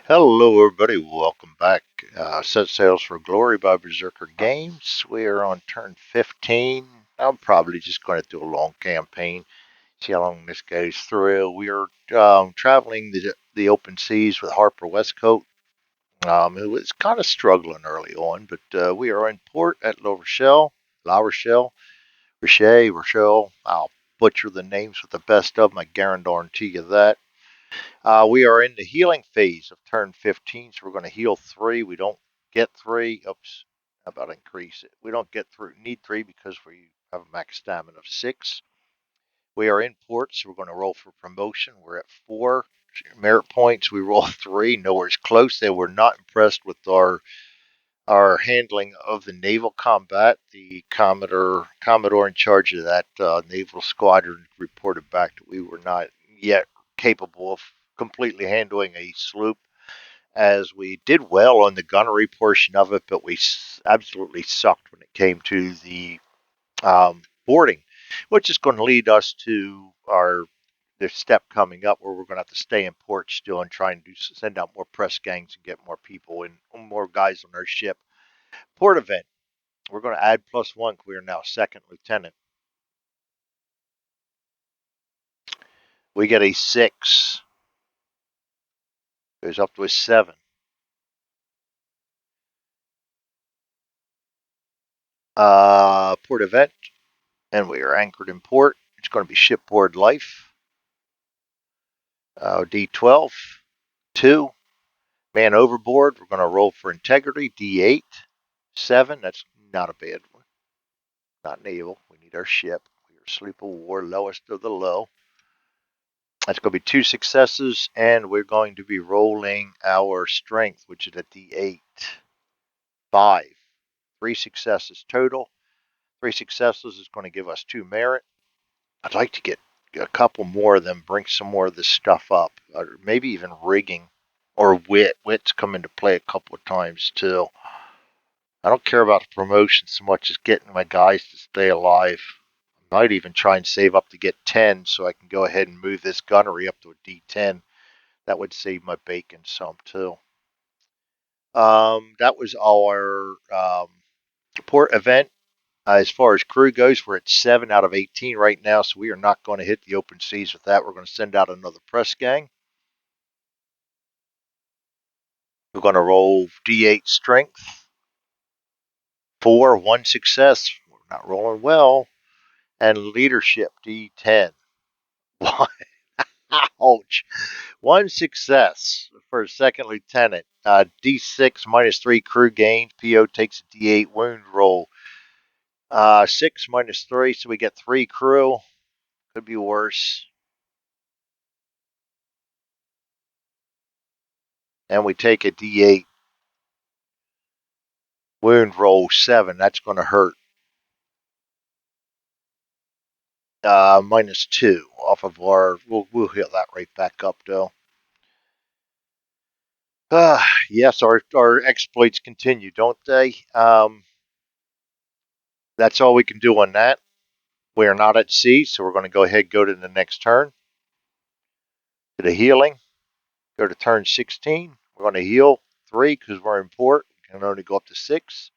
Hello, everybody. Welcome back. Set sails for Glory by Berserker Games. We are on turn 15. I'm probably just going to do a long campaign, see how long this goes through. We are traveling the open seas with Harper Wescotte, who was kind of struggling early on, but we are in port at La Rochelle, Rochelle. I'll butcher the names with the best of them. I guarantee you that. We are in the healing phase of turn 15, so we're going to heal 3. We don't get 3. Oops, how about increase it? We don't get through need 3 because we have a max stamina of 6. We are in port, so we're going to roll for promotion. We're at 4 merit points. We roll 3, nowhere's close. They were not impressed with our handling of the naval combat. The Commodore in charge of that naval squadron reported back that we were not yet capable of completely handling a sloop, as we did well on the gunnery portion of it, but we absolutely sucked when it came to the boarding, which is going to lead us to the step coming up where we're going to have to stay in port still and try and send out more press gangs and get more people and more guys on our ship. Port event. We're going to add +1. We are now second lieutenant. We get a 6. Goes up to a 7. Port event. And we are anchored in port. It's going to be shipboard life. D12. 2. Man overboard. We're going to roll for integrity. D8. 7. That's not a bad one. Not naval. We need our ship. We are sleep of war. Lowest of the low. That's going to be 2 successes, and we're going to be rolling our strength, which is a D8. 5. 3 successes total. 3 successes is going to give us 2 merit. I'd like to get a couple more of them, bring some more of this stuff up, or maybe even rigging or wit. Wit's come into play a couple of times too. I don't care about the promotion so much as getting my guys to stay alive. I might even try and save up to get 10 so I can go ahead and move this gunnery up to a D10. That would save my bacon some too. That was our port event. As far as crew goes, we're at 7 out of 18 right now, so we are not going to hit the open seas with that. We're going to send out another press gang. We're going to roll D8 strength. 4, 1 success. We're not rolling well. And leadership, D10. Ouch. 1 success for second lieutenant. D6 -3 crew gains. PO takes a D8 wound roll. 6 -3, so we get 3 crew. Could be worse. And we take a D8 wound roll. 7. That's going to hurt. -2 off of our. We'll hit that right back up though. Yes, our exploits continue, don't they? That's all we can do on that. We are not at sea, so we're going to go ahead and go to the next turn. To the healing. Go to turn 16. We're going to heal 3 because we're in port. We can only go up to 6.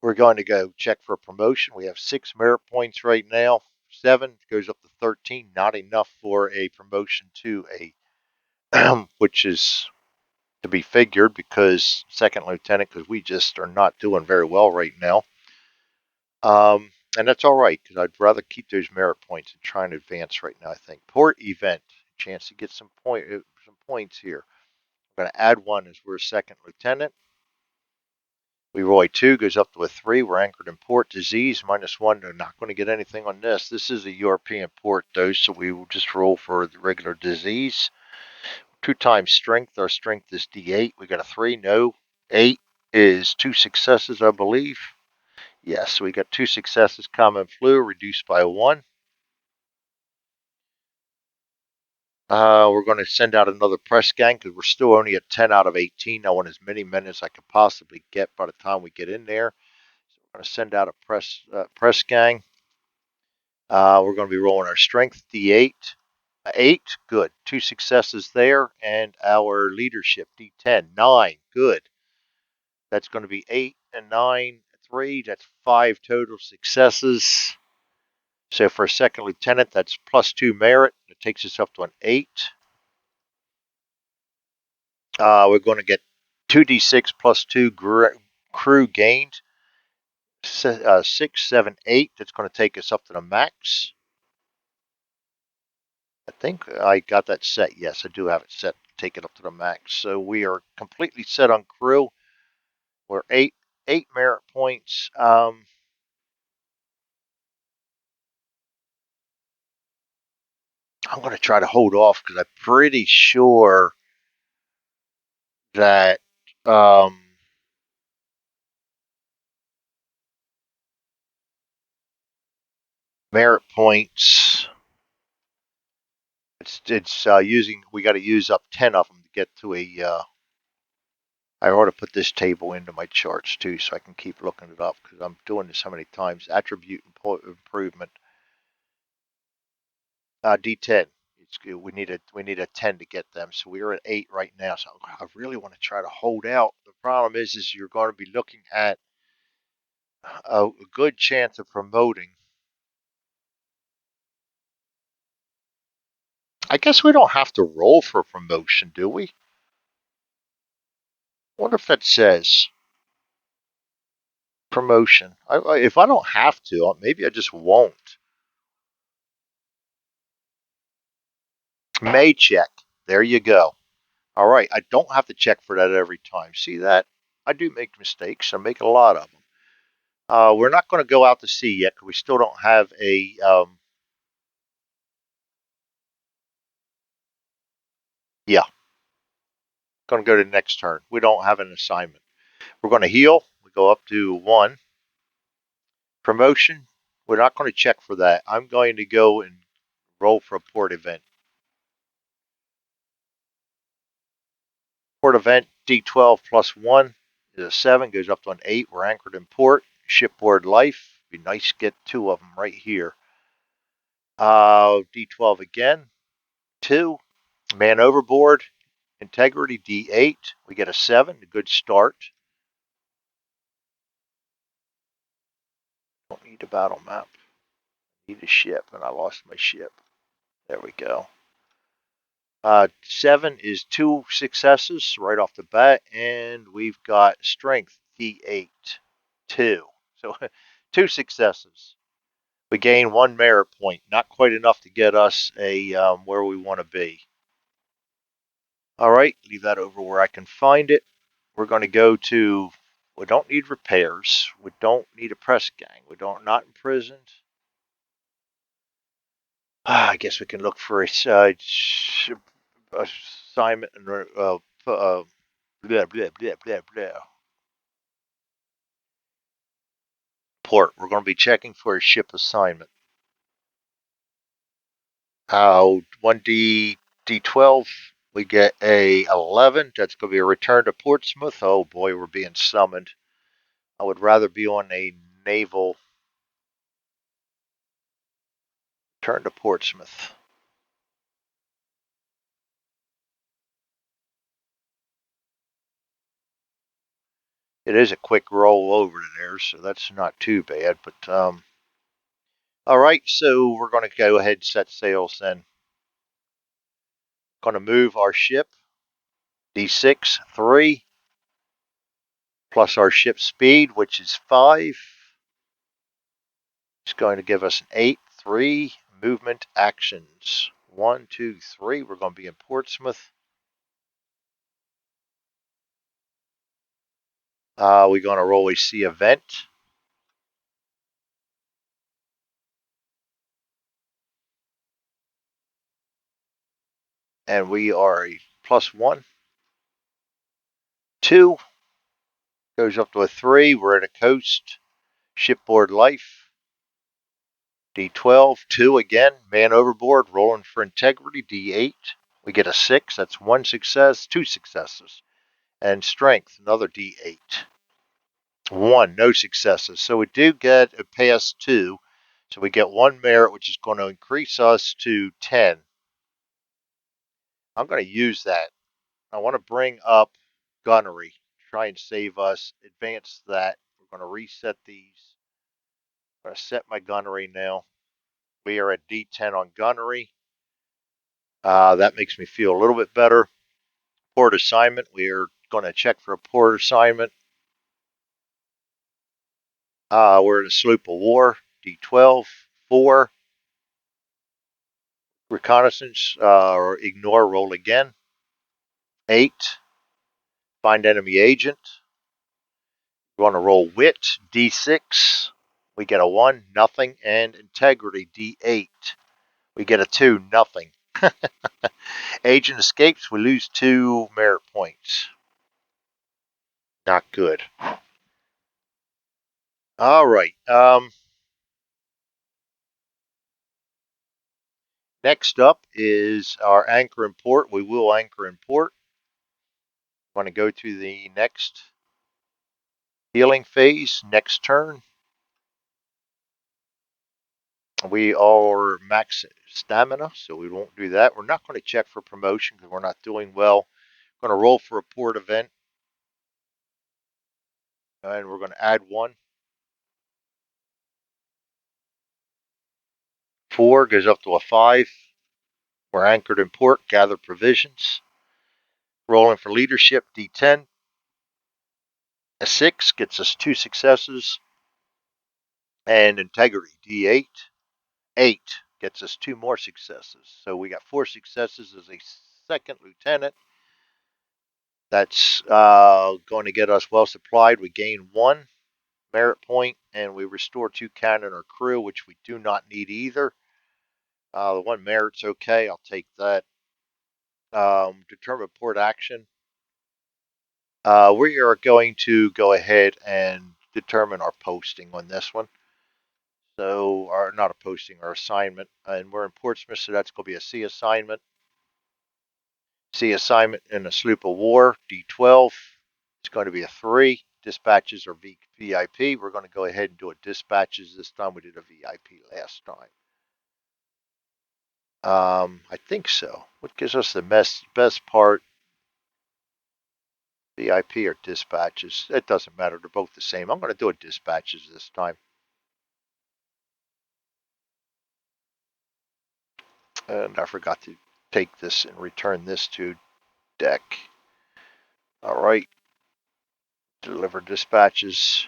We're going to go check for a promotion. We have 6 merit points right now. 7 goes up to 13. Not enough for a promotion to a, which is to be figured because second lieutenant, because we just are not doing very well right now. And that's all right because I'd rather keep those merit points and try and advance right now. I think port event, chance to get some points here. I'm going to add 1 as we're second lieutenant. We roll a 2, goes up to a 3. We're anchored in port. Disease -1. They're not going to get anything on this. This is a European port though, so we will just roll for the regular disease. 2 times strength. Our strength is D8. We got a 3. No. 8 is 2 successes, I believe. Yes, we got 2 successes. Common flu reduced by 1. We're going to send out another press gang because we're still only at 10 out of 18. I want as many men as I can possibly get by the time we get in there. So we're going to send out a press gang. We're going to be rolling our strength D8. 8, good. 2 successes there. And our leadership, D10, 9, good. That's going to be 8 and 9, 3. That's 5 total successes. So for a second lieutenant, that's +2 merit. It takes us up to an 8. We're going to get 2d6 +2 crew gained. 6, 7, 8. That's going to take us up to the max. I think I got that set. Yes, I do have it set. Take it up to the max. So we are completely set on crew. We're 8 merit points. I'm going to try to hold off because I'm pretty sure that merit points. It's using. We got to use up 10 of them to get to a. I ought to put this table into my charts too, so I can keep looking it up because I'm doing this so many times. Attribute improvement. D10. We need a 10 to get them, so we're at 8 right now. So I really want to try to hold out. The problem is you're going to be looking at a good chance of promoting. I guess we don't have to roll for promotion, do we? I wonder if that says promotion. If I don't have to, maybe I just won't. May check. There you go. All right, I don't have to check for that every time. See that? I do make mistakes. I make a lot of them. We're not going to go out to sea yet because we still don't have a. Yeah, going to go to the next turn. We don't have an assignment. We're going to heal. We go up to 1. Promotion. We're not going to check for that. I'm going to go and roll for a port event. Port event D12 +1 is a 7, goes up to an 8. We're anchored in port. Shipboard life. Be nice to get 2 of them right here. D12 again. 2. Man overboard. Integrity D8. We get a 7. A good start. Don't need a battle map. Need a ship, and I lost my ship. There we go. 7 is 2 successes right off the bat, and we've got strength D8, 2. So 2 successes. We gain 1 merit point. Not quite enough to get us a where we want to be. All right, leave that over where I can find it. We're going to go to. We don't need repairs. We don't need a press gang. We don't not imprisoned. I guess we can look for a assignment and blah, blah, blah, blah, blah. Port. We're going to be checking for a ship assignment. 1D D12. We get a 11. That's going to be a return to Portsmouth. Oh boy, we're being summoned. I would rather be on a naval turn to Portsmouth. It is a quick roll over to there, so that's not too bad. But all right, so we're going to go ahead and set sails then. Going to move our ship. D6, 3, plus our ship speed, which is 5. It's going to give us an 8, 3, movement actions. 1, 2, 3. We're going to be in Portsmouth. We're going to roll a sea event. And we are a +1. 2 goes up to a 3. We're at a coast. Shipboard life. D12, 2 again. Man overboard, rolling for integrity. D8. We get a 6. That's 1 success, 2 successes. And strength, another D8. 1, no successes. So we do get a pass 2. So we get 1 merit, which is going to increase us to 10. I'm going to use that. I want to bring up gunnery, try and save us, advance that. We're going to reset these. I'm going to set my gunnery now. We are at D10 on gunnery. That makes me feel a little bit better. Port assignment. We are going to check for a port assignment. We're in a sloop of war. D12, 4. Reconnaissance or ignore, roll again. 8. Find enemy agent. We want to roll wit, D6. We get a 1, nothing. And integrity, D8. We get a 2, nothing. Agent escapes. We lose 2 merit points. Not good. All right. Next up is our anchor in port. We will anchor in port. Want to go to the next healing phase, next turn. We are max stamina, so we won't do that. We're not going to check for promotion because we're not doing well. We're going to roll for a port event, and we're going to add 1. 4 goes up to a 5. We're anchored in port, gather provisions. Rolling for leadership, D10. A 6 gets us 2 successes. And integrity, D8. 8 gets us 2 more successes. So we got 4 successes as a second lieutenant. That's going to get us well supplied. We gain 1 merit point, and we restore 2 cannon or crew, which we do not need either. The 1 merit's okay. I'll take that. Determine port action. We are going to go ahead and determine our posting on this one. So, not a posting, our assignment. And we're in Portsmouth, so that's going to be a C assignment. C assignment in a sloop of war, D12. It's going to be a 3. Dispatches are VIP. We're going to go ahead and do a dispatches this time. We did a VIP last time. I think so. What gives us the best part? VIP or dispatches? It doesn't matter. They're both the same. I'm going to do a dispatches this time. And I forgot to take this and return this to deck. All right. Deliver dispatches.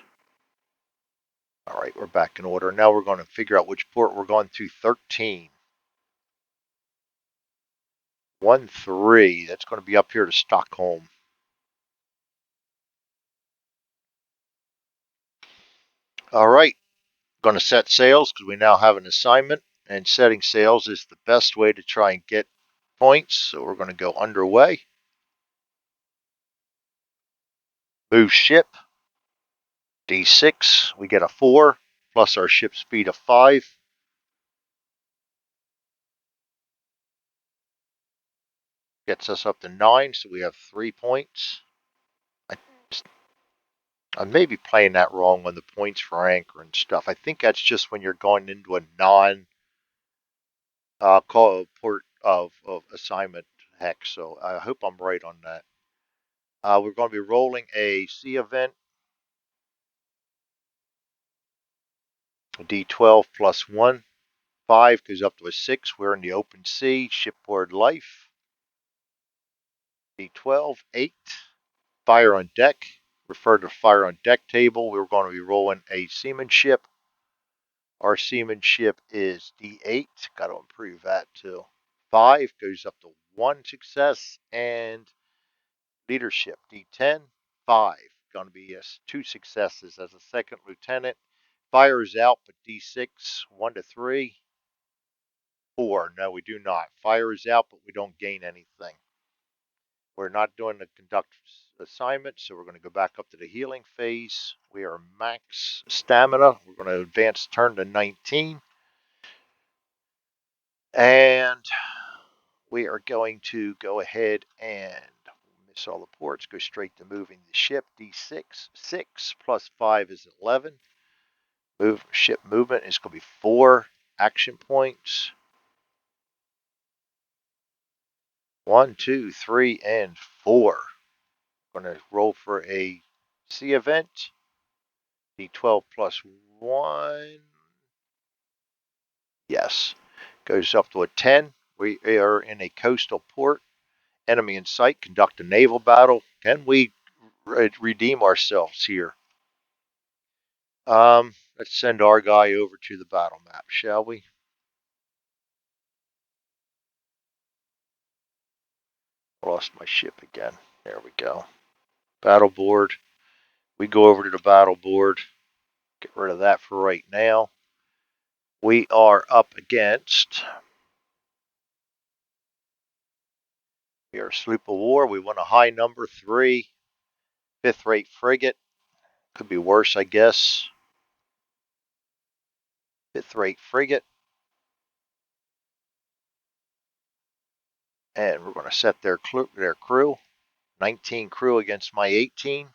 All right, we're back in order. Now we're going to figure out which port we're going to. 13. 1-3. That's going to be up here to Stockholm. All right. Going to set sails because we now have an assignment. And setting sails is the best way to try and get points. So we're going to go underway. Move ship. D6. We get a 4 plus our ship speed of 5. Gets us up to 9, so we have 3 points. I may be playing that wrong on the points for anchor and stuff. I think that's just when you're going into a non call port of assignment hex. So I hope I'm right on that. We're going to be rolling a sea event. D12 plus 1. 5 goes up to a 6. We're in the open sea. Shipboard life. D12, 8. Fire on deck. Refer to fire on deck table. We're going to be rolling a seamanship. Our seamanship is D8. Got to improve that too. 5 goes up to 1 success. And leadership, D10. 5. Going to be 2 successes as a second lieutenant. Fire is out, but D6. 1 to 3. 4. No, we do not. Fire is out, but we don't gain anything. We're not doing the conduct assignment, so we're going to go back up to the healing phase. We are max stamina. We're going to advance turn to 19. And we are going to go ahead and miss all the ports, go straight to moving the ship. D6, 6 plus 5 is 11. Ship movement is going to be 4 action points. 1, 2, 3, and 4. Going to roll for a C event. D12 plus 1. Yes. Goes up to a 10. We are in a coastal port. Enemy in sight. Conduct a naval battle. Can we redeem ourselves here? Let's send our guy over to the battle map, shall we? Lost my ship again. There we go. Battle board. We go over to the battle board. Get rid of that for right now. We are up against. We are a sloop of war. We want a high number 3. 5th rate frigate. Could be worse, I guess. 5th rate frigate. And we're going to set their crew. 19 crew against my 18.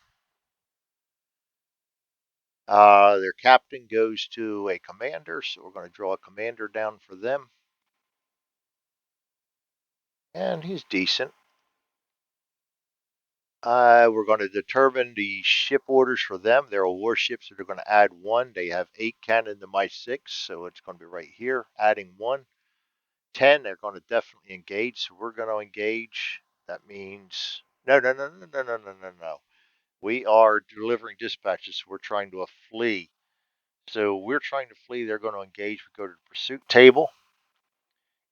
Their captain goes to a commander, so we're going to draw a commander down for them. And he's decent. We're going to determine the ship orders for them. There are warships that are going to add 1. They have 8 cannon to my 6, so it's going to be right here, adding 1. 10, they're going to definitely engage, so we're going to engage. That means no. We are delivering dispatches, so we're trying to flee. So we're trying to flee. They're going to engage. We go to the pursuit table.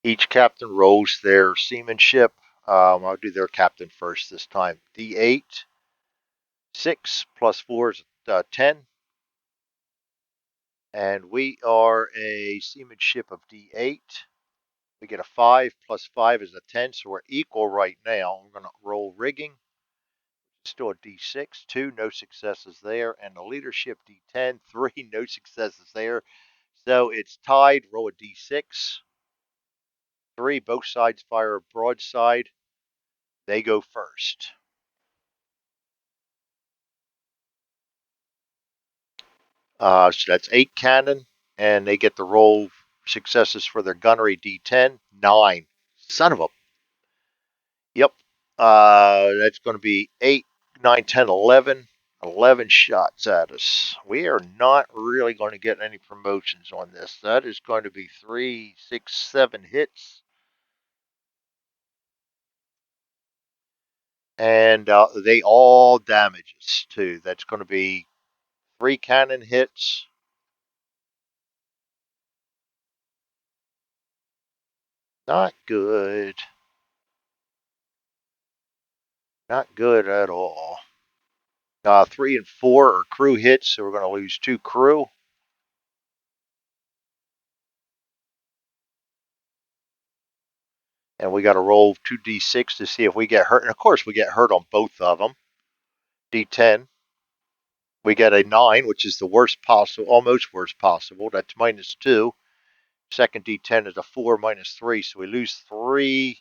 Each captain rolls their seamanship. I'll do their captain first this time. D8. 6 plus 4 is 10. And we are a seamanship of D8. We get a 5 plus 5 is a 10, so we're equal right now. I'm going to roll rigging. Still a D6, 2, no successes there. And the leadership D10, 3, no successes there. So it's tied. Roll a D6. 3, both sides fire a broadside. They go first. So that's 8 cannon, and they get to roll successes for their gunnery D10. 9. Son of a. Yep. That's going to be 8, 9, 10, 11. 11 shots at us. We are not really going to get any promotions on this. That is going to be 3, 6, 7 hits. And they all damage us, too. That's going to be 3 cannon hits. Not good. Not good at all. 3 and 4 are crew hits, so we're going to lose 2 crew. And we got to roll 2d6 to see if we get hurt. And of course, we get hurt on both of them. D10. We get a 9, which is the worst possible, almost worst possible. That's minus 2. Second D10 is a 4 minus 3, so we lose 3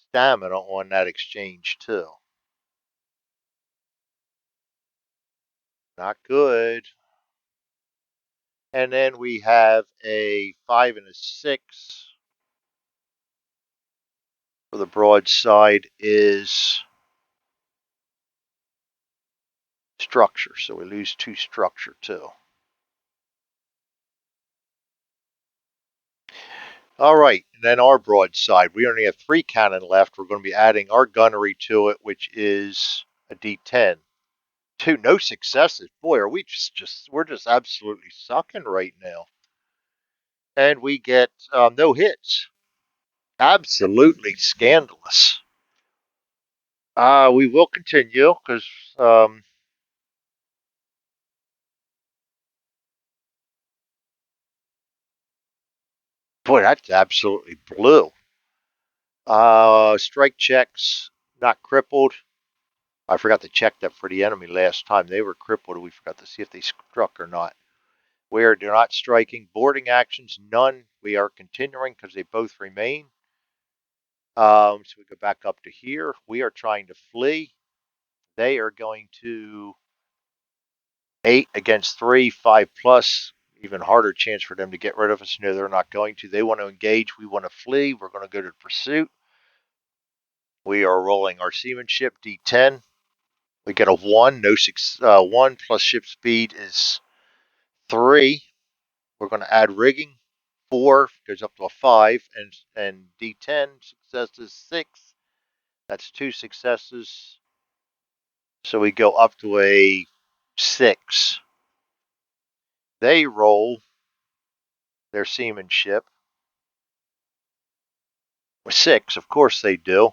stamina on that exchange, too. Not good. And then we have a 5 and a 6. For the broadside is structure, so we lose 2 structure, too. All right, and then our broadside. We only have 3 cannon left. We're going to be adding our gunnery to it, which is a D10. 2, no successes. Boy, are we we're just absolutely sucking right now. And we get no hits. Absolutely scandalous. We will continue because boy, that's absolutely blue. Strike checks not crippled. I forgot to check that for the enemy last time. They were crippled. We forgot to see if they struck or not. We are not striking. Boarding actions, none. We are continuing because they both remain. So we go back up to here. We are trying to flee. They are going to 8 against 3, 5 plus. Even harder chance for them to get rid of us. No, they're not going to. They want to engage. We want to flee. We're going to go to pursuit. We are rolling our seamanship D10. We get a 1. No 1 plus ship speed is 3. We're going to add rigging. 4 goes up to a 5, and D10 successes 6. That's 2 successes. So we go up to a 6. They roll their seamanship. 6, of course they do.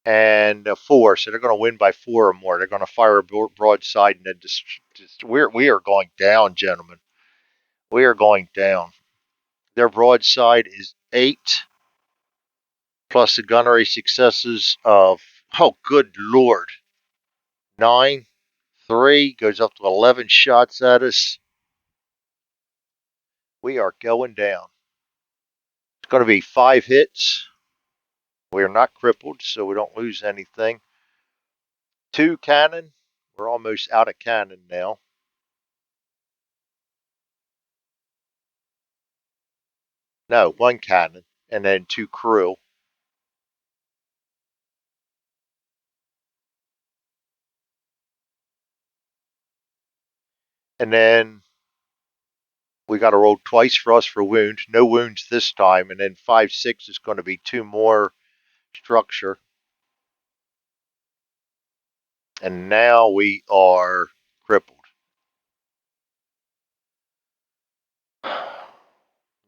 And a 4, so they're going to win by 4 or more. They're going to fire a broadside, and then we are going down, gentlemen. We are going down. Their broadside is 8, plus the gunnery successes of, oh, good Lord, 9. 3 goes up to 11 shots at us. We are going down. It's going to be 5 hits. We are not crippled, so we don't lose anything. 2 cannon. We're almost out of cannon now. No, 1 cannon, and then 2 crew. And then we got to roll twice for us for wound. No wounds this time. And then 5, 6 is going to be 2 more structure. And now we are crippled.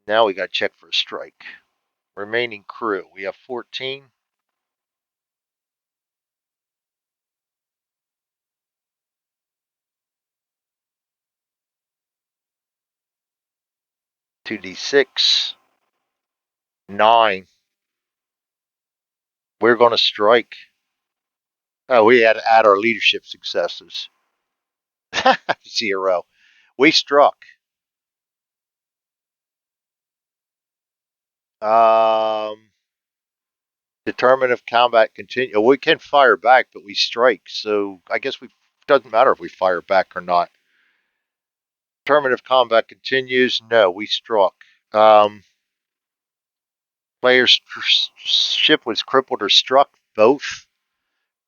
Now we got to check for a strike. Remaining crew. We have 14. Two D6. 9. We're going to strike. Oh, we had to add our leadership successes. 0. We struck. Determine if combat continues. We can fire back, but we strike. So I guess we doesn't matter if we fire back or not. Determine if combat continues. No, we struck. Player's ship was crippled or struck. Both.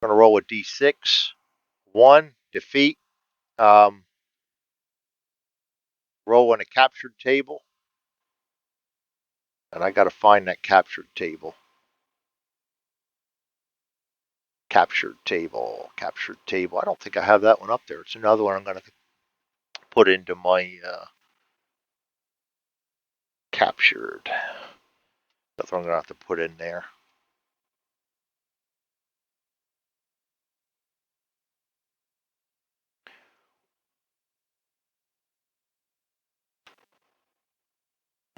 I'm going to roll a d6. 1, defeat. Roll on a captured table. And I got to find that captured table. Captured table. Captured table. I don't think I have that one up there. It's another one I'm going to put into my captured. That's what I'm going to have to put in there.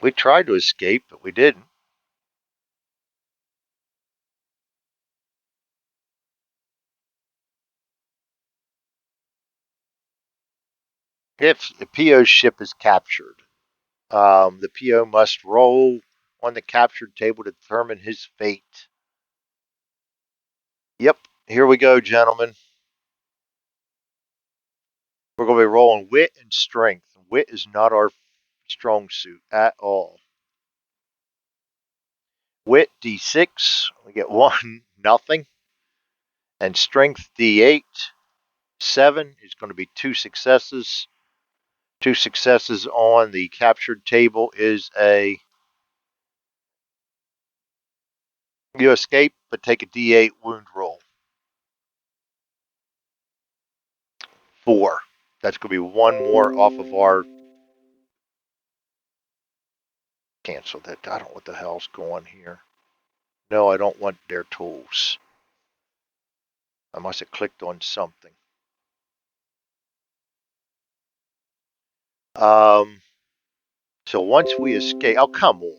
We tried to escape, but we didn't. If the PO's ship is captured, the PO must roll on the captured table to determine his fate. Yep, here we go, gentlemen. We're going to be rolling wit and strength. Wit is not our strong suit at all. Wit D6, we get 1, nothing. And strength D8, 7 is going to be 2 successes. 2 successes on the captured table is a, you escape, but take a D8 wound roll. 4. That's going to be 1 more off of our, cancel that. I don't know what the hell's going here. No, I don't want their tools. I must have clicked on something. So once we escape, oh, come on.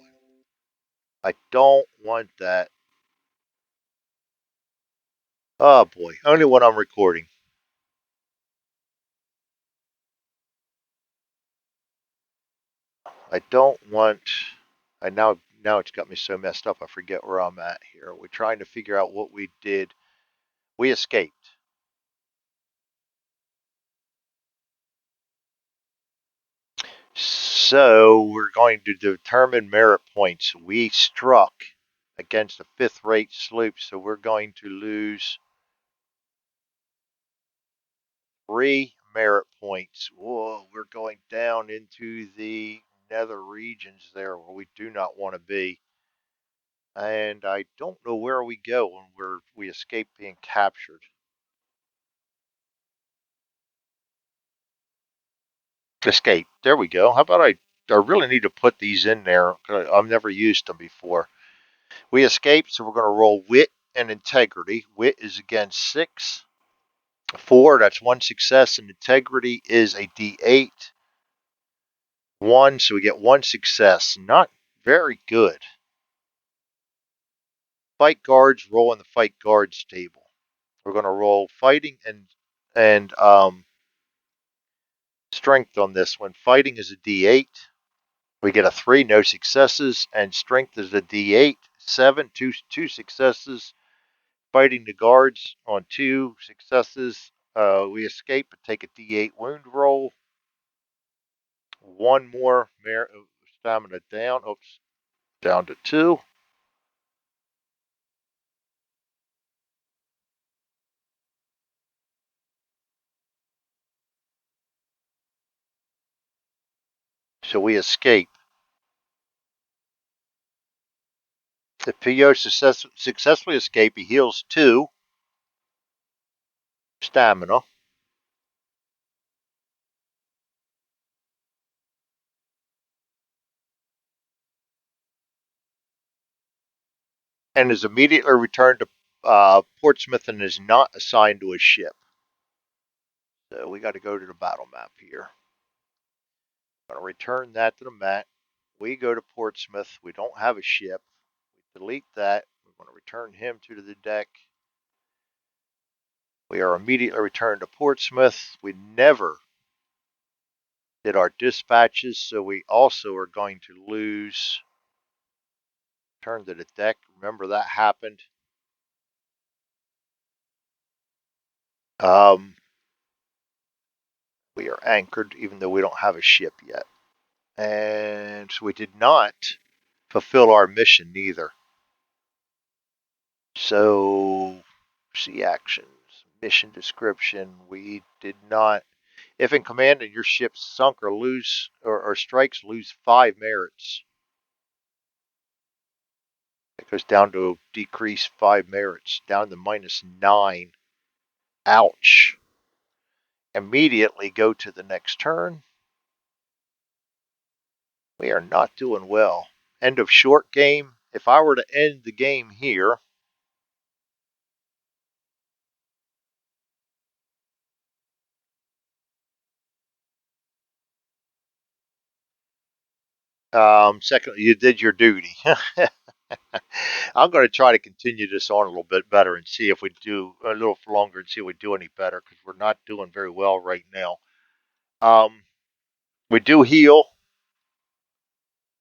I don't want that. Oh boy, only when I'm recording. I don't want, I now it's got me so messed up I forget where I'm at here. We're trying to figure out what we did. We escaped. So we're going to determine merit points. We struck. against a fifth-rate sloop, so we're going to lose 3 merit points. Whoa, we're going down into the nether regions there where we do not want to be. And I don't know where we go when we escape being captured. Escape. There we go. How about I really need to put these in there. I've never used them before. We escaped, so we're going to roll wit and integrity. Wit is against 6. 4, that's 1 success, and integrity is a D8. 1, so we get 1 success. Not very good. Fight guards, roll in the fight guards table. We're going to roll fighting and strength on this one. Fighting is a D8. We get a 3, no successes, and strength is a D8. 7, two successes. Fighting the guards on 2 successes. We escape and take a D8 wound roll. 1 more stamina down. Oops, down to 2. So we escape. If PO successfully escape, he heals 2 stamina. And is immediately returned to Portsmouth and is not assigned to a ship. So we got to go to the battle map here. I'm going to return that to the map. We go to Portsmouth. We don't have a ship. We delete that. We want to return him to the deck. We are immediately returned to Portsmouth. We never did our dispatches, so we also are going to lose. Turn to the deck. Remember that happened. We are anchored, even though we don't have a ship yet. And so we did not fulfill our mission neither. So, see actions, mission description. We did not. If in command and your ship sunk or strikes, lose 5 merits. It goes down to decrease 5 merits, down to -9. Ouch. Immediately go to the next turn. We are not doing well. End of short game. If I were to end the game here, second, you did your duty. I'm going to try to continue this on a little bit better and see if we do a little longer and see if we do any better because we're not doing very well right now. We do heal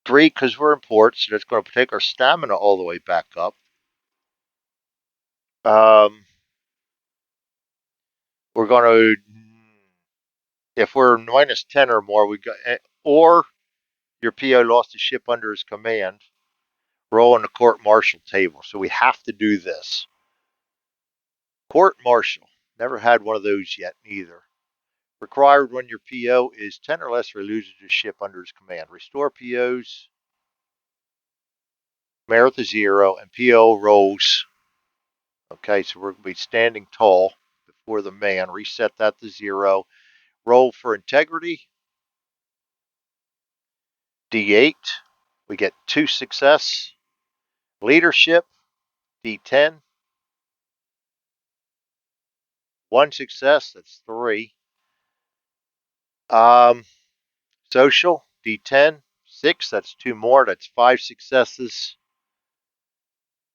3 because we're in port, so that's going to take our stamina all the way back up. We're going to, if we're -10 or more, we got, or your PO lost a ship under his command, roll on the court martial table. So we have to do this. Court martial. Never had one of those yet, neither. Required when your PO is 10 or less or loses a ship under his command. Restore PO's merit to 0 and PO rolls. Okay, so we're going to be standing tall before the man. Reset that to 0. Roll for integrity. D8. We get 2 success. Leadership. D10. 1 success. That's 3. Social. D10. 6. That's 2 more. That's 5 successes.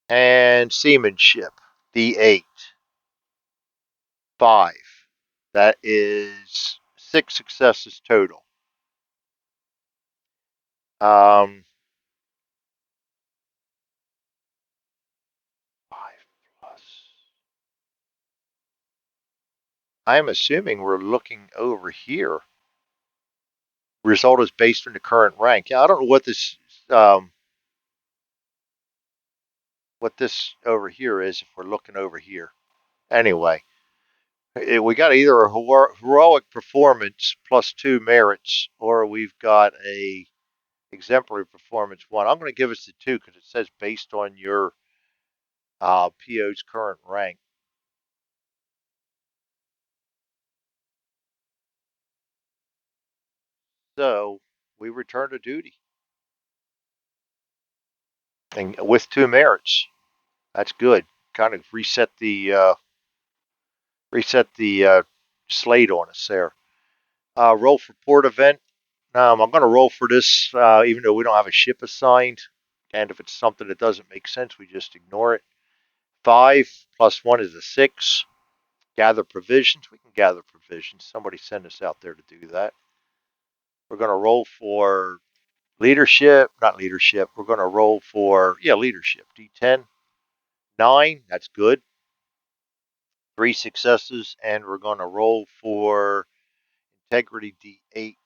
And seamanship. D8. 5. That is 6 successes total. 5 plus. I'm assuming we're looking over here. Result is based on the current rank. Yeah, I don't know what this. what this over here is if we're looking over here. Anyway, we got either a heroic performance plus 2 merits, or we've got a exemplary performance 1. I'm going to give us the 2 because it says based on your PO's current rank. So we return to duty, and with 2 merits. That's good. Kind of reset the slate on us there. Roll for port event. I'm going to roll for this, even though we don't have a ship assigned. And if it's something that doesn't make sense, we just ignore it. 5 plus 1 is a 6. Gather provisions. We can gather provisions. Somebody send us out there to do that. We're going to roll for leadership. Not leadership. We're going to roll for, leadership. D10. 9. That's good. 3 successes. And we're going to roll for integrity D8.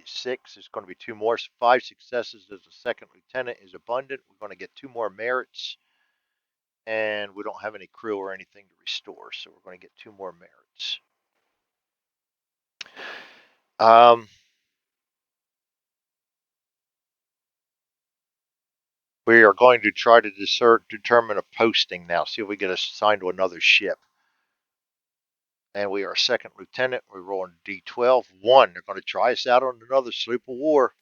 6 is going to be 2 more. 5 successes as a second lieutenant is abundant. We're going to get 2 more merits. And we don't have any crew or anything to restore, so we're going to get 2 more merits. We are going to try to determine a posting now, see if we get assigned to another ship. And we are second lieutenant. We're rolling D12. 1. They're going to try us out on another sloop of war.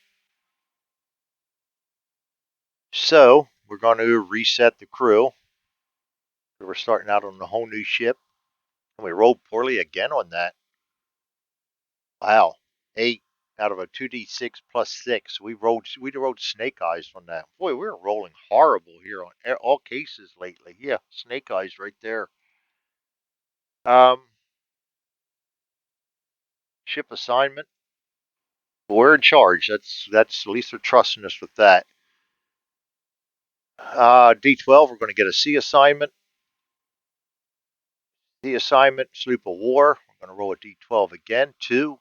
So we're going to reset the crew. We're starting out on a whole new ship. And we rolled poorly again on that. Wow. 8 out of a 2d6 plus 6. We rolled snake eyes on that. Boy, we're rolling horrible here on all cases lately. Yeah, snake eyes right there. Ship assignment. We're in charge. That's at least they're trusting us with that. D12. We're going to get a C assignment. The assignment, sloop of war. We're going to roll a D12 again. 2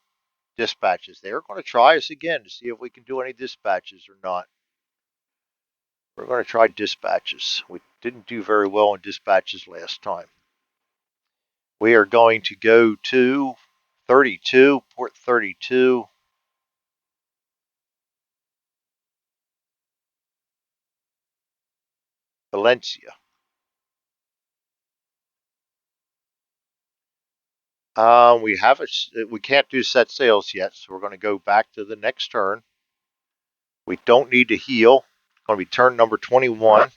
dispatches. They're going to try us again to see if we can do any dispatches or not. We're going to try dispatches. We didn't do very well on dispatches last time. We are going to go to 32, port 32. Valencia. We can't do set sails yet, so we're going to go back to the next turn. We don't need to heal. It's going to be turn number 21.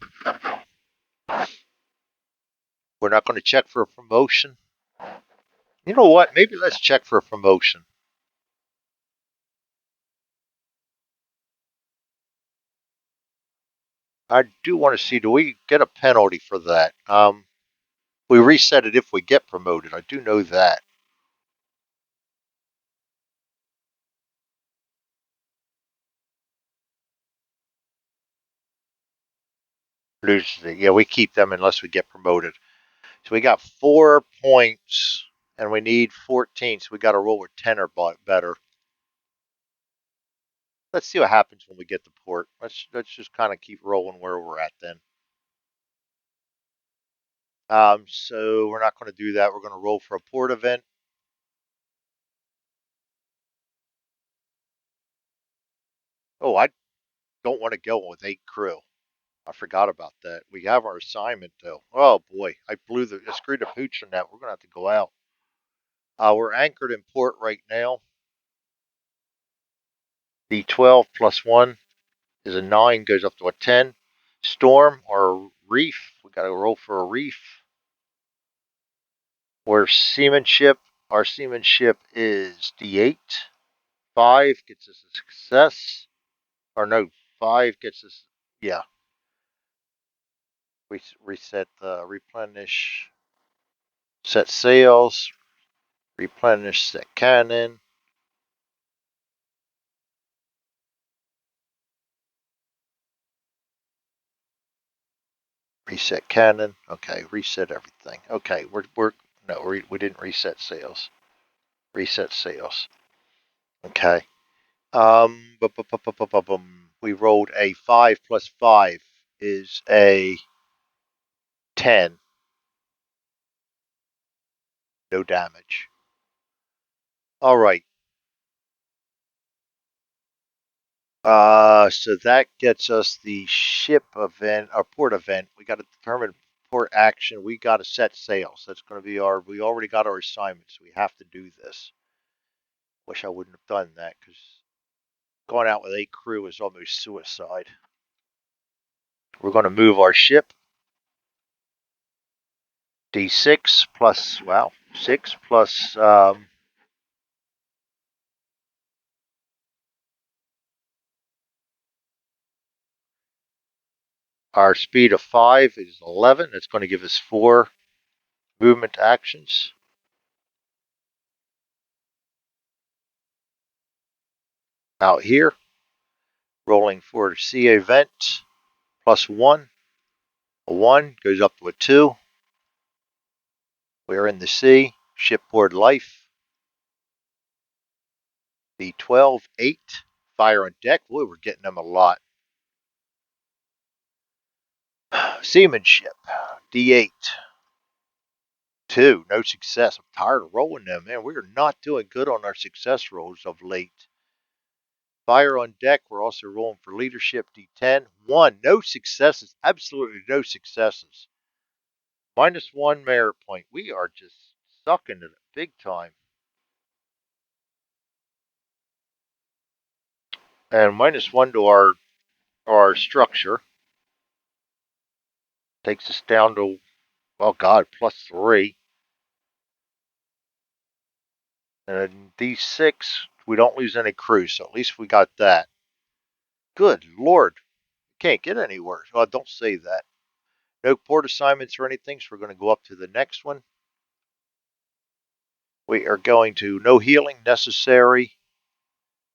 We're not going to check for a promotion. You know what? Maybe let's check for a promotion. I do want to see, do we get a penalty for that? We reset it if we get promoted. I do know that. Yeah, we keep them unless we get promoted. So we got 4 points, and we need 14. So we got to roll with 10 or better. Let's see what happens when we get to port. Let's just kind of keep rolling where we're at then. So we're not going to do that. We're going to roll for a port event. Oh, I don't want to go with 8 crew. I forgot about that. We have our assignment though. Oh boy, I screwed the pooch on that. We're gonna have to go out. We're anchored in port right now. The 12 plus 1 is a 9, goes up to a 10. Storm or reef. We got to roll for a reef. We're seamanship. Our seamanship is D8. 5 gets us a success. Or no, 5 gets us, yeah. We reset the replenish, set sails, replenish, set cannon. Reset cannon. Okay, reset everything. Okay, we didn't reset sails. Reset sails. Okay. We rolled a 5 plus 5 is a 10. No damage. All right. So that gets us the ship event, or port event. We got to determine port action. We got to set sail. So that's going to be we already got our assignments. So we have to do this. Wish I wouldn't have done that because going out with 8 crew is almost suicide. We're going to move our ship. D6 plus, wow, 6 plus our speed of 5 is 11. That's going to give us 4 movement actions. Out here, rolling for the sea event, plus 1. A 1 goes up to a 2. We are in the sea. Shipboard life. D12, 8. Fire on deck. Boy, we're getting them a lot. Seamanship. D8. 2. No success. I'm tired of rolling them, man. We are not doing good on our success rolls of late. Fire on deck. We're also rolling for leadership. D10. 1. No successes. Absolutely no successes. -1 merit point. We are just sucking it big time. And -1 to our structure. Takes us down to, oh God, +3. And D6, we don't lose any crew, so at least we got that. Good Lord. Can't get any worse. Well, don't say that. No port assignments or anything, so we're going to go up to the next one. We are going to no healing necessary.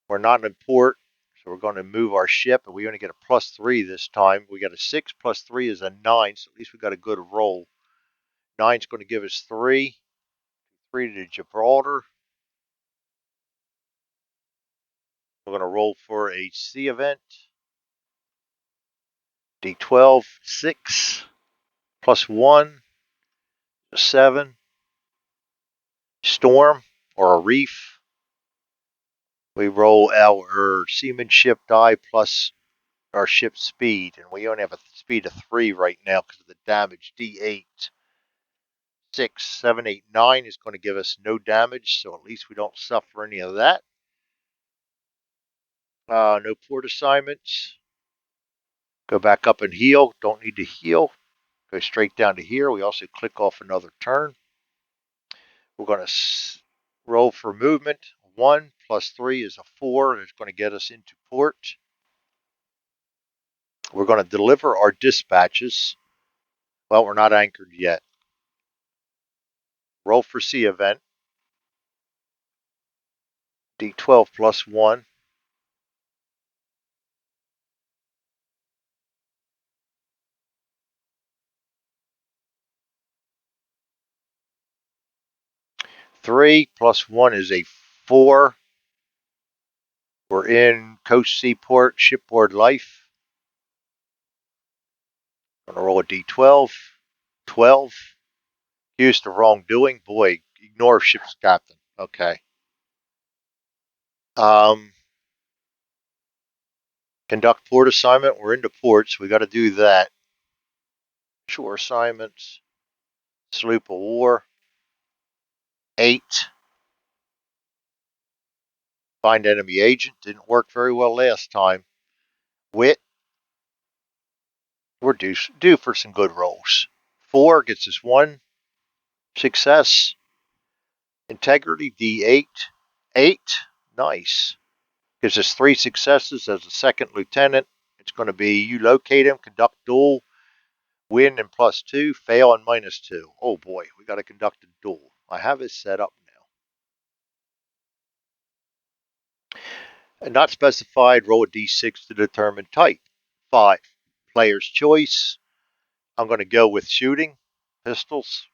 We're not in port, so we're going to move our ship, and we only get a +3 this time. We got a 6 plus 3 is a 9, so at least we got a good roll. 9's going to give us 3. 3 to Gibraltar. We're going to roll for a sea event. D12, 6, plus 1, 7. Storm or a reef. We roll our seamanship die plus our ship's speed, and we only have a speed of 3 right now because of the damage. D8, 6, 7, 8, 9 is going to give us no damage, so at least we don't suffer any of that. No port assignments. Go back up and heal. Don't need to heal. Go straight down to here. We also click off another turn. We're going to roll for movement. 1 plus 3 is a 4, and it's going to get us into port. We're going to deliver our dispatches. Well, we're not anchored yet. Roll for sea event. D12 plus 1. 3 plus 1 is a 4. We're in Coast Seaport, shipboard life. Going to roll a D12. 12. Used to wrongdoing. Boy, ignore ship's captain. Okay. Conduct port assignment. We're into port, so we got to do that. Shore assignments. Sloop of war. 8. Find enemy agent. Didn't work very well last time. Wit. We're due for some good rolls. 4 gets us 1 success. Integrity, D8. 8. Nice. Gives us 3 successes as a second lieutenant. It's going to be you locate him, conduct duel, win and +2, fail and -2. Oh boy, we got to conduct a duel. I have it set up now. And not specified, roll a D6 to determine type. 5. Player's choice. I'm going to go with shooting, pistols.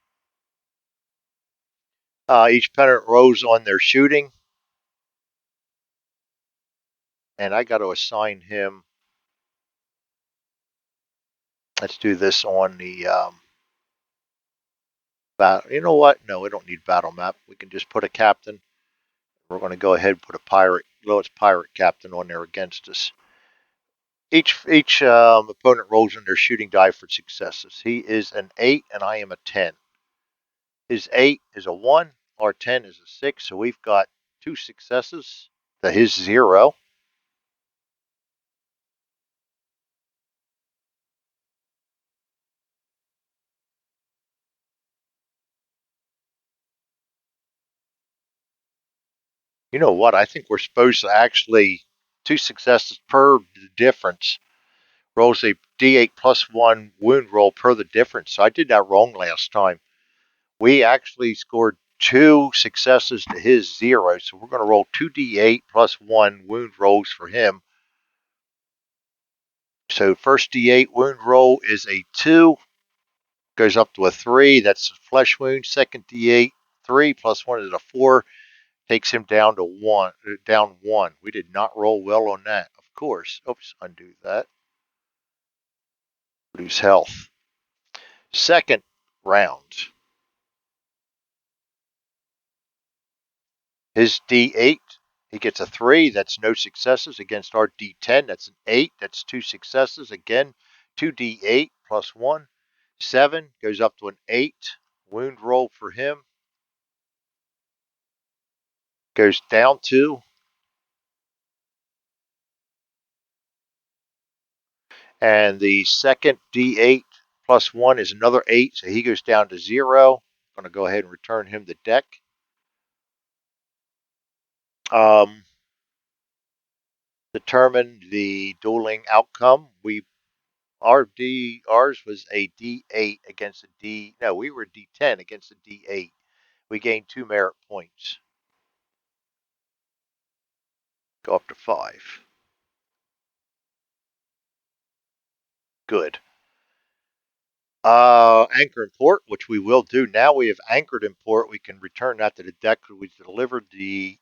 Each pennant rolls on their shooting. And I got to assign him. Let's do this on the You know what? No, we don't need battle map. We can just put a captain. We're going to go ahead and put a pirate, lowest pirate captain on there against us. Each opponent rolls in their shooting die for successes. He is an 8 and I am a 10. His 8 is a 1, our 10 is a 6, so we've got 2 successes to his 0. You know what? I think we're supposed to actually 2 successes per the difference. Rolls a d8 plus 1 wound roll per the difference. So I did that wrong last time. We actually scored 2 successes to his 0. So we're going to roll 2d8 plus 1 wound rolls for him. So first d8 wound roll is a 2, goes up to a 3. That's a flesh wound. Second d8, 3 plus 1 is a 4. Takes him down to 1. Down 1. We did not roll well on that, of course. Oops, undo that. Lose health. Second round. His D8, he gets a 3. That's no successes against our D10. That's an 8. That's 2 successes. Again, 2D8 plus 1. 7 goes up to an 8. Wound roll for him. Goes down 2. And the second D8 plus 1 is another 8. So he goes down to 0. I'm going to go ahead and return him the deck. Determine the dueling outcome. Ours was a D8 against a D. No, we were D10 against a D8. We gained 2 merit points. Go up to 5. Good. Anchor in port, which we will do. Now we have anchored in port. We can return that to the deck. We delivered the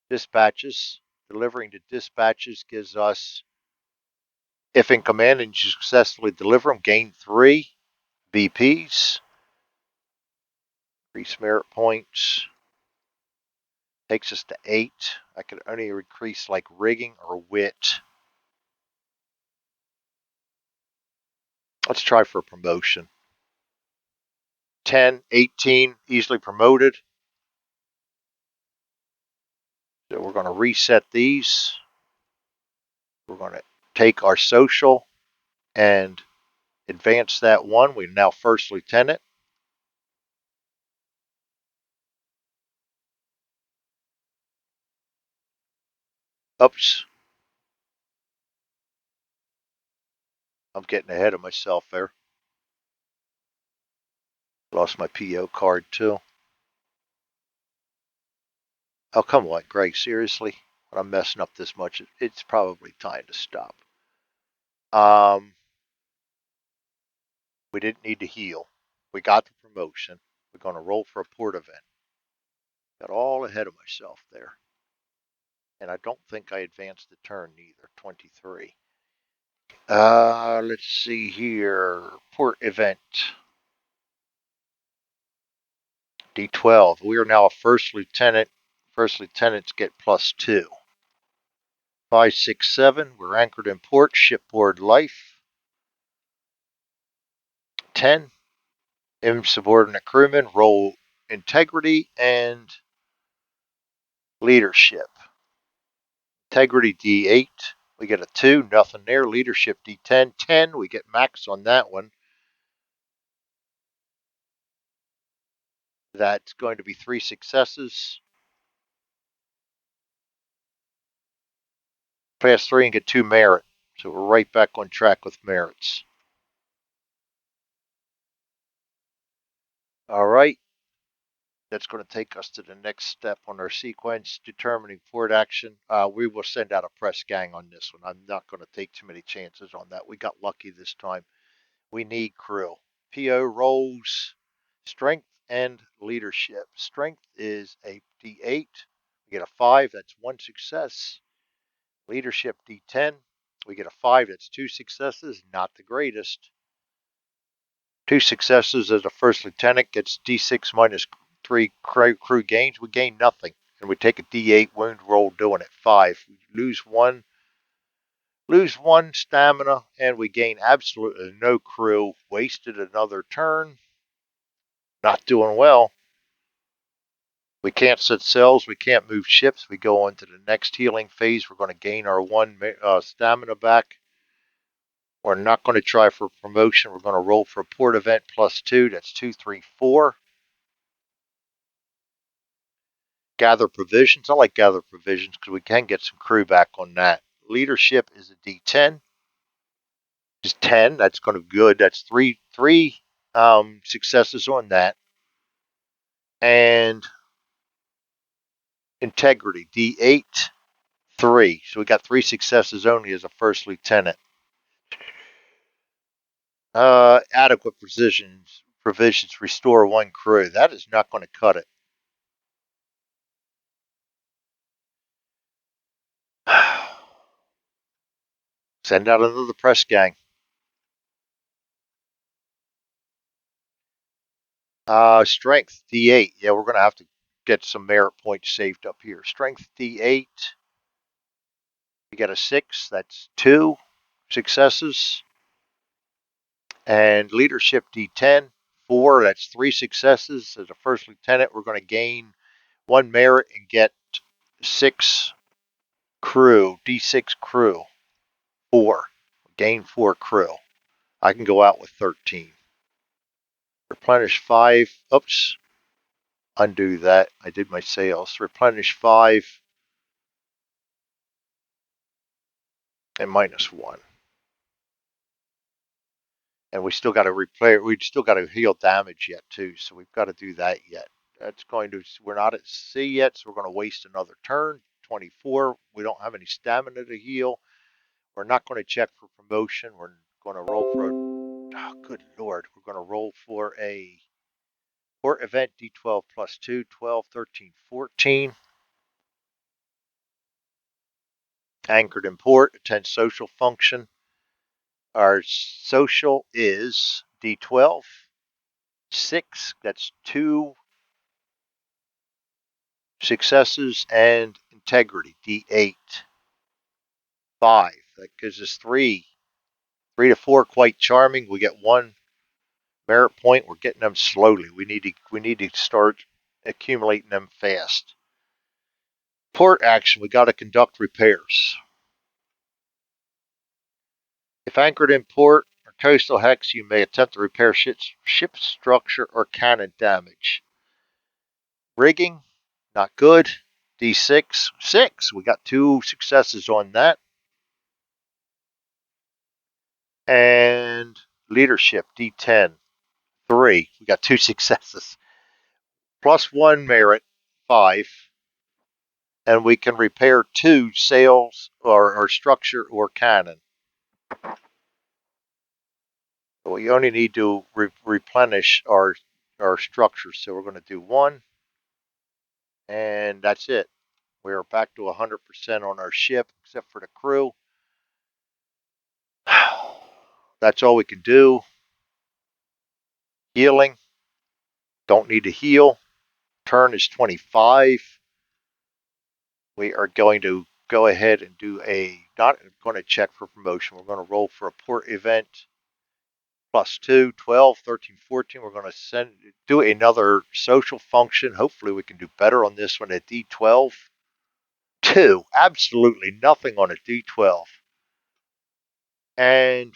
dispatches. Delivering the dispatches gives us, if in command and you successfully deliver them, gain 3 BPs. Increase merit points. Takes us to 8. I could only increase like rigging or wit. Let's try for a promotion. 10, 18, easily promoted. So we're going to reset these. We're going to take our social and advance that 1. We're now first lieutenant. Oops. I'm getting ahead of myself there. Lost my PO card too. Oh, come on, Greg. Seriously? When I'm messing up this much, it's probably time to stop. We didn't need to heal. We got the promotion. We're going to roll for a port event. Got all ahead of myself there. And I don't think I advanced the turn either. 23. Let's see here. Port event. D12. We are now a first lieutenant. First lieutenants get +2. 5, 6, 7. We're anchored in port. Shipboard life. 10. Insubordinate crewmen. Roll integrity and leadership. Integrity D8. We get a 2. Nothing there. Leadership D10. 10. We get max on that one. That's going to be 3 successes. Pass 3 and get 2 merit. So we're right back on track with merits. All right. That's going to take us to the next step on our sequence, determining port action. We will send out a press gang on this one. I'm not going to take too many chances on that. We got lucky this time. We need crew. PO rolls strength and leadership. Strength is a D8. We get a 5. That's 1 success. Leadership D10. We get a 5. That's 2 successes. Not the greatest. 2 successes as a first lieutenant gets D6 minus 3 crew gains. We gain nothing. And we take a D8 wound roll doing it. 5. We lose 1 stamina, and we gain absolutely no crew. Wasted another turn. Not doing well. We can't set sails. We can't move ships. We go on to the next healing phase. We're going to gain our 1 stamina back. We're not going to try for promotion. We're going to roll for a port event +2. That's 2, 3, 4. Gather provisions. I like gather provisions because we can get some crew back on that. Leadership is a D10. Just 10. That's going to be good. That's three successes on that. And integrity, D8, 3. So we got 3 successes only as a first lieutenant. Adequate provisions restore 1 crew. That is not going to cut it. Send out another press gang. Strength, D8. Yeah, we're going to have to get some merit points saved up here. Strength, D8. We got a 6. That's 2 successes. And leadership, D10. 4. That's 3 successes. As a first lieutenant, we're going to gain 1 merit and get 6 crew. D6 crew. 4. Gain 4 crew. I can go out with 13. Replenish 5. Oops. Undo that. I did my sales. Replenish 5 and -1. And we still got to replay. We still got to heal damage yet too. So we've got to do that yet. That's going to. We're not at C yet, so we're going to waste another turn. 24. We don't have any stamina to heal. We're not going to check for promotion. We're going to roll for. Oh, good lord. We're going to roll for a port event D12 +2, 12, 13, 14. Anchored in port. Attend social function. Our social is D12. 6. That's 2 successes, and integrity, D8. 5. That gives us 3. 3 to 4, quite charming. We get 1 merit point. We're getting them slowly. We need to start accumulating them fast. Port action. We got to conduct repairs. If anchored in port or coastal hex, you may attempt to repair ship structure or cannon damage. Rigging, not good. D6, 6. We got 2 successes on that. And leadership, D10, 3. We got 2 successes. +1 merit, 5. And we can repair 2 sails or structure or cannon. We only need to replenish our structures. So we're going to do 1. And that's it. We're back to 100% on our ship, except for the crew. That's all we can do. Healing. Don't need to heal. Turn is 25. We are going to go ahead and do not going to check for promotion. We're going to roll for a port event +2, 12, 13, 14. We're going to do another social function. Hopefully we can do better on this one at D12. 2. Absolutely nothing on a D12. And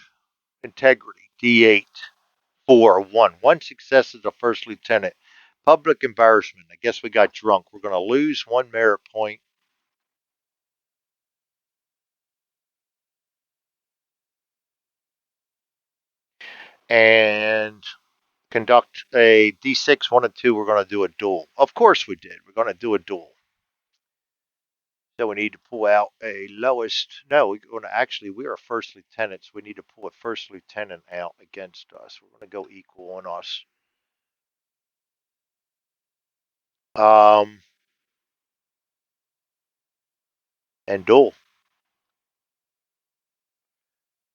integrity, D8. 4, 1. 1 success as a first lieutenant. Public embarrassment. I guess we got drunk. We're going to lose 1 merit point. And conduct a D6, 1 and 2. We're going to do a duel. Of course we did. We're going to do a duel. So we need to pull out a lowest. No, we are first lieutenants. We need to pull a first lieutenant out against us. We're going to go equal on us. And duel.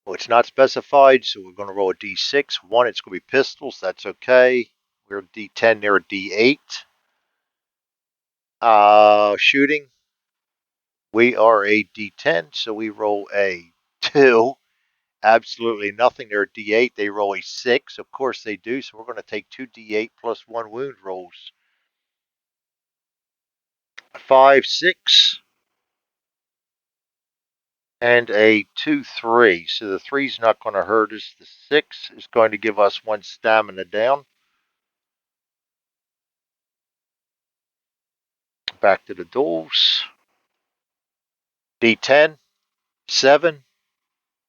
Well, it's not specified, so we're going to roll a d6. One, it's going to be pistols. That's okay. We're a d10, they're a d8. Shooting, we are a d10, so we roll a 2. Absolutely nothing. They're a d8. They roll a 6. Of course they do, so we're going to take 2 d8 plus 1 wound rolls. 5, 6. And a 2, 3. So the 3's not going to hurt us. The 6 is going to give us 1 stamina down. Back to the duels. D10, 7.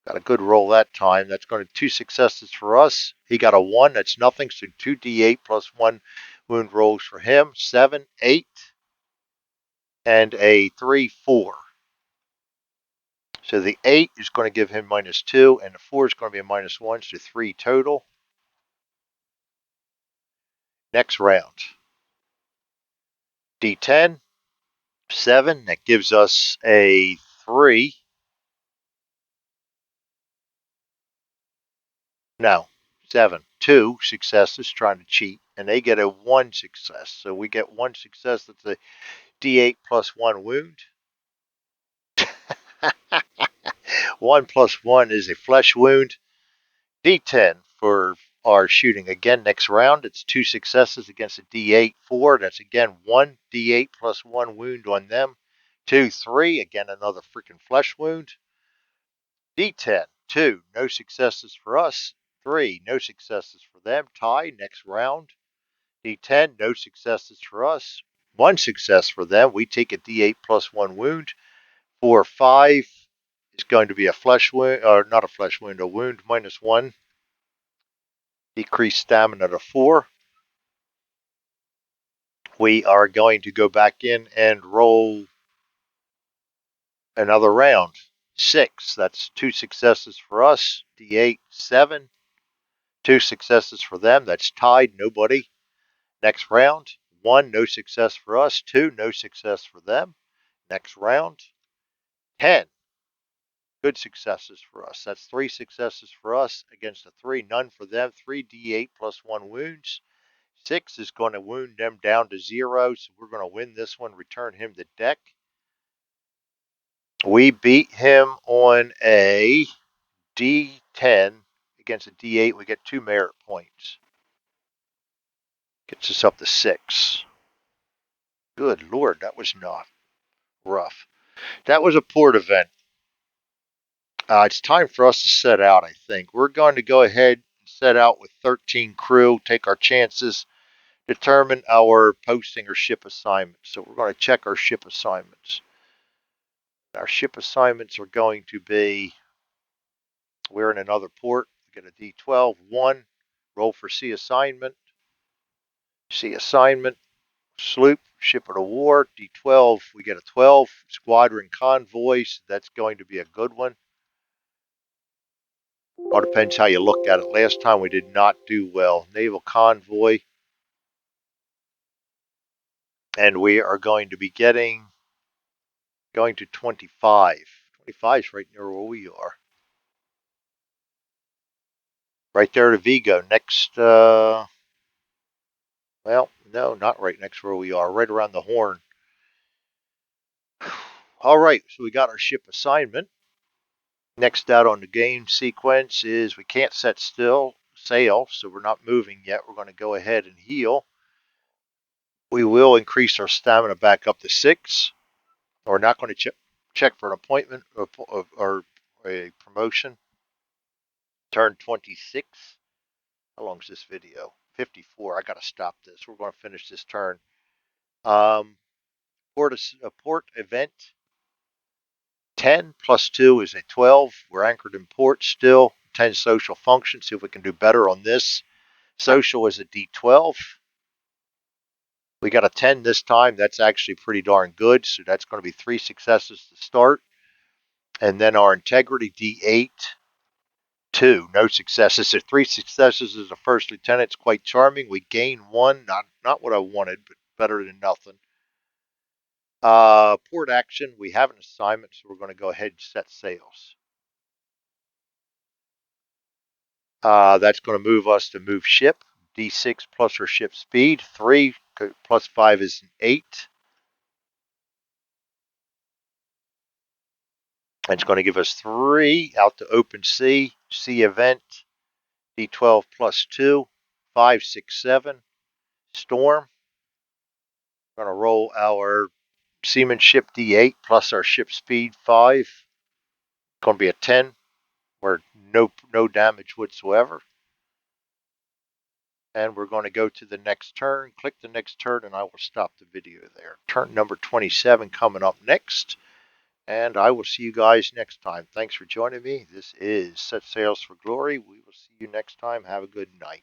Got a good roll that time. That's going to 2 successes for us. He got a 1. That's nothing. So 2 d8 plus 1 wound rolls for him. 7, 8. And a 3, 4. So the 8 is going to give him -2, and the 4 is going to be a -1, so 3 total. Next round. D10, 7. That gives us a 3. No, 7. 2 successes trying to cheat, and they get a 1 success. So we get 1 success. That's a d8 plus 1 wound. 1 plus 1 is a flesh wound. D10 for our shooting. Again, next round, it's 2 successes against a D8, 4. That's again 1 D8 plus 1 wound on them. 2, 3. Again, another freaking flesh wound. D10, 2. No successes for us. 3. No successes for them. Tie. Next round. D10. No successes for us. 1 success for them. We take a D8 plus 1 wound. 4, 5 is going to be a flesh wound, or not a flesh wound, a wound -1. Decrease stamina to 4. We are going to go back in and roll another round. 6. That's 2 successes for us. D8, 7. 2 successes for them. That's tied. Nobody. Next round. 1. No success for us. 2. No success for them. Next round. 10. Good successes for us. That's 3 successes for us against a 3. None for them. 3 D8 plus 1 wounds. 6 is going to wound them down to 0, so we're going to win this one, return him to deck. We beat him on a D10 against a D8. We get 2 merit points. Gets us up to 6. Good Lord, that was not rough. That was a port event. It's time for us to set out, I think. We're going to go ahead and set out with 13 crew, take our chances, determine our posting or ship assignments. So we're going to check our ship assignments. Our ship assignments are going to be, we're in another port. We get a D12, 1, roll for C assignment. C assignment, sloop, ship of the war, D12, we get a 12, squadron convoys, that's going to be a good one. All depends how you look at it. Last time we did not do well. Naval convoy, and we are going to be going to 25. 25 is right near where we are. Right there to Vigo. Next, well, no, not right next where we are. Right around the Horn. All right, so we got our ship assignment. Next out on the game sequence is we can't set still sail, so we're not moving yet. We're going to go ahead and heal. We will increase our stamina back up to 6. We're not going to check for an appointment or a promotion. Turn 26. How long is this video? 54. I got to stop this. We're going to finish this turn. Port event. 10 plus 2 is a 12. We're anchored in port still. 10 social function. See if we can do better on this. Social is a D12. We got a 10 this time. That's actually pretty darn good. So that's going to be 3 successes to start. And then our integrity D8. 2. No successes. So 3 successes as a first lieutenant. It's quite charming. We gain 1. Not what I wanted, but better than nothing. Port action. We have an assignment, so we're going to go ahead and set sails. That's going to move us to move ship. D6 plus our ship speed. 3 plus 5 is an 8. And it's going to give us 3 out to open sea. Sea event. D12 plus 2. 5, 6, 7. Storm. We're going to roll our seamanship D8 plus our ship speed 5. It's going to be a 10. Where no damage whatsoever. And we're going to go to the next turn. Click the next turn, and I will stop the video there. Turn number 27 coming up next. And I will see you guys next time. Thanks for joining me. This is Set Sails for Glory. We will see you next time. Have a good night.